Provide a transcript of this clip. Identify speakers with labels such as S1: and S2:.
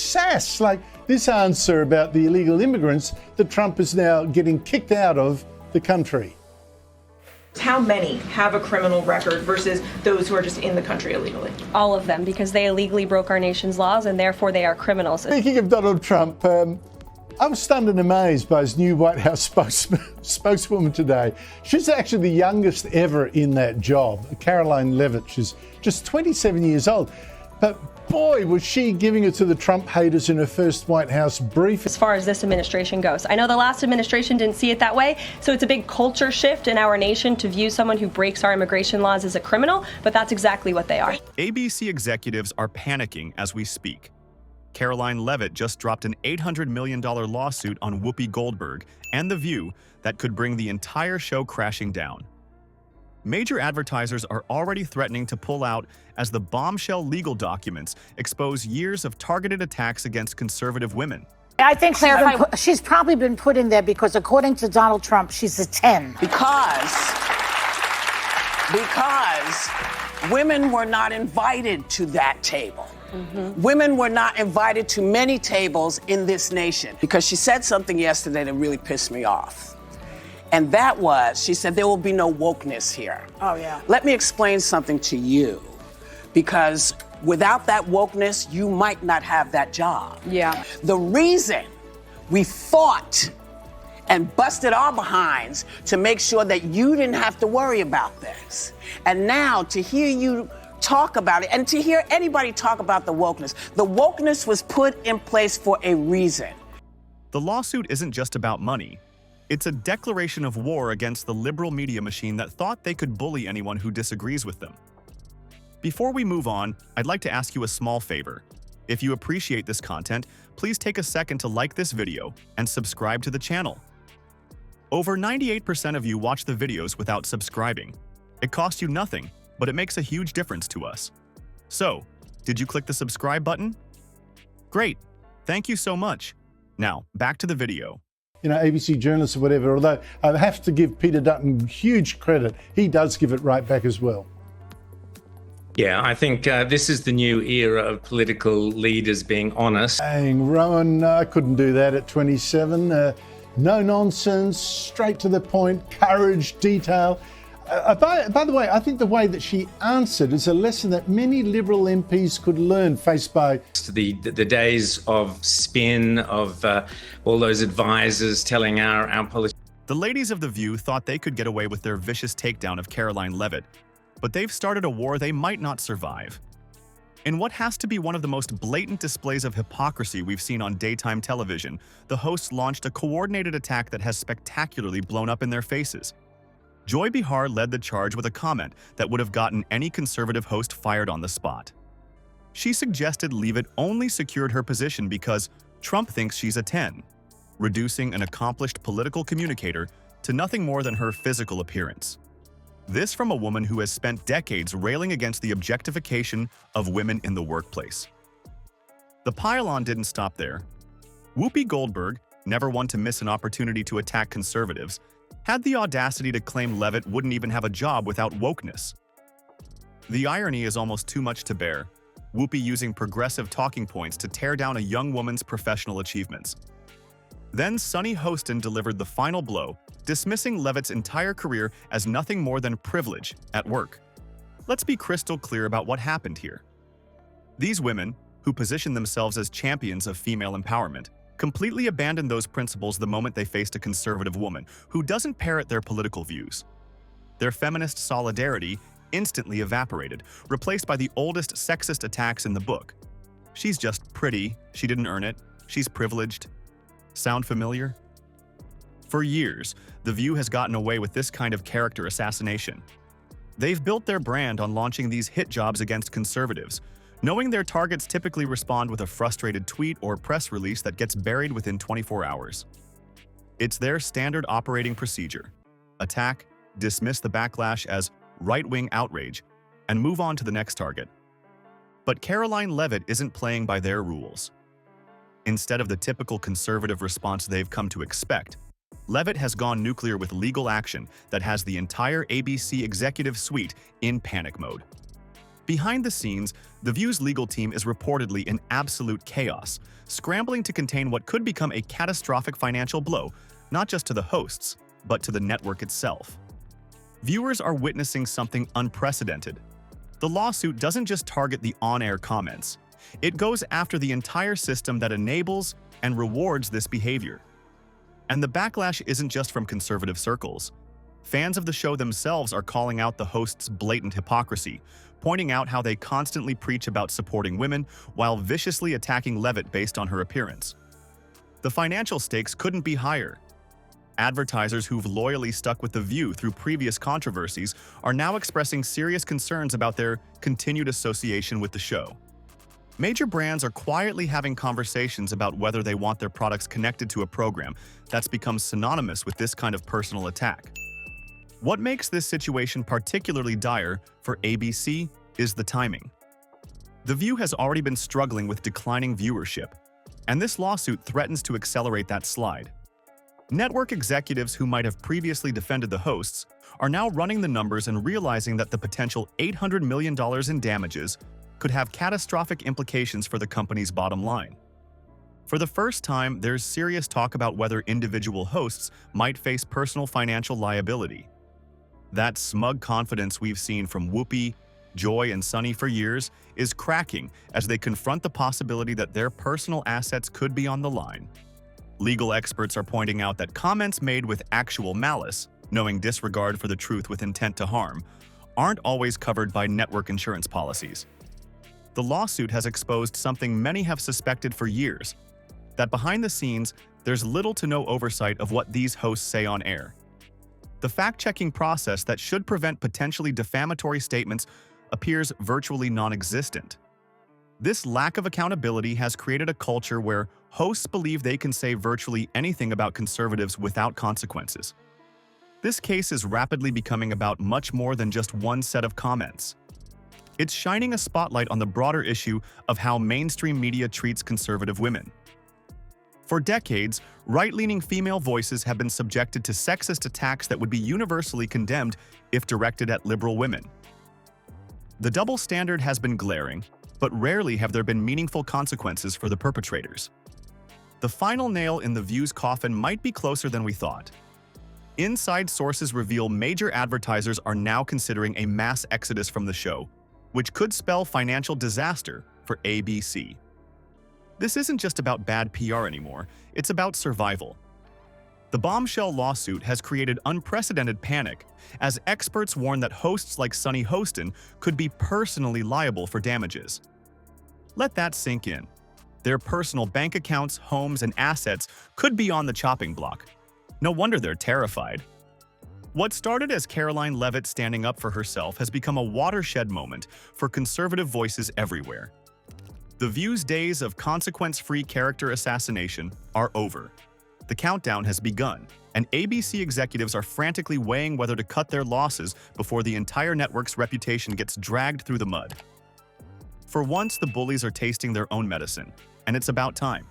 S1: sass, like this answer about the illegal immigrants that Trump is now getting kicked out of the country.
S2: How many have a criminal record versus those who are just in the country illegally?
S3: All of them, because they illegally broke our nation's laws and therefore they are criminals.
S1: Speaking of Donald Trump, I was stunned and amazed by his new White House spokeswoman today. She's actually the youngest ever in that job, Karoline Leavitt. She's just 27 years old. But boy, was she giving it to the Trump haters in her first White House brief.
S3: As far as this administration goes, I know the last administration didn't see it that way, so it's a big culture shift in our nation to view someone who breaks our immigration laws as a criminal, but that's exactly what they are.
S4: ABC executives are panicking as we speak. Karoline Leavitt just dropped an $800 million lawsuit on Whoopi Goldberg and The View that could bring the entire show crashing down. Major advertisers are already threatening to pull out as the bombshell legal documents expose years of targeted attacks against conservative women.
S5: I think she's probably been put in there because, according to Donald Trump, she's a 10.
S6: Because women were not invited to that table. Women were not invited to many tables in this nation. Because she said something yesterday that really pissed me off. And that was, she said, there will be no wokeness here.
S5: Oh, yeah.
S6: Let me explain something to you. Because without that wokeness, you might not have that job.
S5: Yeah.
S6: The reason we fought and busted our behinds to make sure that you didn't have to worry about this. And now to hear you talk about it and to hear anybody talk about the wokeness was put in place for a reason.
S4: The lawsuit isn't just about money. It's a declaration of war against the liberal media machine that thought they could bully anyone who disagrees with them. Before we move on, I'd like to ask you a small favor. If you appreciate this content, please take a second to like this video and subscribe to the channel. Over 98% of you watch the videos without subscribing. It costs you nothing, but it makes a huge difference to us. So, did you click the subscribe button? Great, thank you so much. Now, back to the video.
S1: You know, ABC journalists or whatever, although I have to give Peter Dutton huge credit. He does give it right back as well.
S7: Yeah, I think this is the new era of political leaders being honest.
S1: Dang, Rowan, I couldn't do that at 27. No nonsense, straight to the point, courage, detail. By the way, I think the way that she answered is a lesson that many Liberal MPs could learn, faced by
S7: the days of spin, of all those advisors telling our politicians.
S4: The ladies of The View thought they could get away with their vicious takedown of Karoline Leavitt, but they've started a war they might not survive. In what has to be one of the most blatant displays of hypocrisy we've seen on daytime television, the hosts launched a coordinated attack that has spectacularly blown up in their faces. Joy Behar led the charge with a comment that would have gotten any conservative host fired on the spot. She suggested Leavitt only secured her position because Trump thinks she's a 10, reducing an accomplished political communicator to nothing more than her physical appearance. This from a woman who has spent decades railing against the objectification of women in the workplace. The pile-on didn't stop there. Whoopi Goldberg, never one to miss an opportunity to attack conservatives, had the audacity to claim Leavitt wouldn't even have a job without wokeness. The irony is almost too much to bear, Whoopi using progressive talking points to tear down a young woman's professional achievements. Then Sunny Hostin delivered the final blow, dismissing Leavitt's entire career as nothing more than privilege at work. Let's be crystal clear about what happened here. These women, who position themselves as champions of female empowerment, completely abandoned those principles the moment they faced a conservative woman who doesn't parrot their political views. Their feminist solidarity instantly evaporated, replaced by the oldest sexist attacks in the book. She's just pretty, she didn't earn it, she's privileged. Sound familiar? For years, The View has gotten away with this kind of character assassination. They've built their brand on launching these hit jobs against conservatives, knowing their targets typically respond with a frustrated tweet or press release that gets buried within 24 hours. It's their standard operating procedure: attack, dismiss the backlash as right-wing outrage, and move on to the next target. But Karoline Leavitt isn't playing by their rules. Instead of the typical conservative response they've come to expect, Leavitt has gone nuclear with legal action that has the entire ABC executive suite in panic mode. Behind the scenes, The View's legal team is reportedly in absolute chaos, scrambling to contain what could become a catastrophic financial blow, not just to the hosts, but to the network itself. Viewers are witnessing something unprecedented. The lawsuit doesn't just target the on-air comments. It goes after the entire system that enables and rewards this behavior. And the backlash isn't just from conservative circles. Fans of the show themselves are calling out the hosts' blatant hypocrisy, pointing out how they constantly preach about supporting women while viciously attacking Leavitt based on her appearance. The financial stakes couldn't be higher. Advertisers who've loyally stuck with The View through previous controversies are now expressing serious concerns about their continued association with the show. Major brands are quietly having conversations about whether they want their products connected to a program that's become synonymous with this kind of personal attack. What makes this situation particularly dire for ABC is the timing. The View has already been struggling with declining viewership, and this lawsuit threatens to accelerate that slide. Network executives who might have previously defended the hosts are now running the numbers and realizing that the potential $800 million in damages could have catastrophic implications for the company's bottom line. For the first time, there's serious talk about whether individual hosts might face personal financial liability. That smug confidence we've seen from Whoopi, Joy, and Sunny for years is cracking as they confront the possibility that their personal assets could be on the line. Legal experts are pointing out that comments made with actual malice, knowing disregard for the truth with intent to harm, aren't always covered by network insurance policies. The lawsuit has exposed something many have suspected for years, that behind the scenes, there's little to no oversight of what these hosts say on air. The fact-checking process that should prevent potentially defamatory statements appears virtually non-existent. This lack of accountability has created a culture where hosts believe they can say virtually anything about conservatives without consequences. This case is rapidly becoming about much more than just one set of comments. It's shining a spotlight on the broader issue of how mainstream media treats conservative women. For decades, right-leaning female voices have been subjected to sexist attacks that would be universally condemned if directed at liberal women. The double standard has been glaring, but rarely have there been meaningful consequences for the perpetrators. The final nail in The View's coffin might be closer than we thought. Inside sources reveal major advertisers are now considering a mass exodus from the show, which could spell financial disaster for ABC. This isn't just about bad PR anymore, it's about survival. The bombshell lawsuit has created unprecedented panic, as experts warn that hosts like Sunny Hostin could be personally liable for damages. Let that sink in. Their personal bank accounts, homes, and assets could be on the chopping block. No wonder they're terrified. What started as Karoline Leavitt standing up for herself has become a watershed moment for conservative voices everywhere. The View's days of consequence-free character assassination are over. The countdown has begun, and ABC executives are frantically weighing whether to cut their losses before the entire network's reputation gets dragged through the mud. For once, the bullies are tasting their own medicine, and it's about time.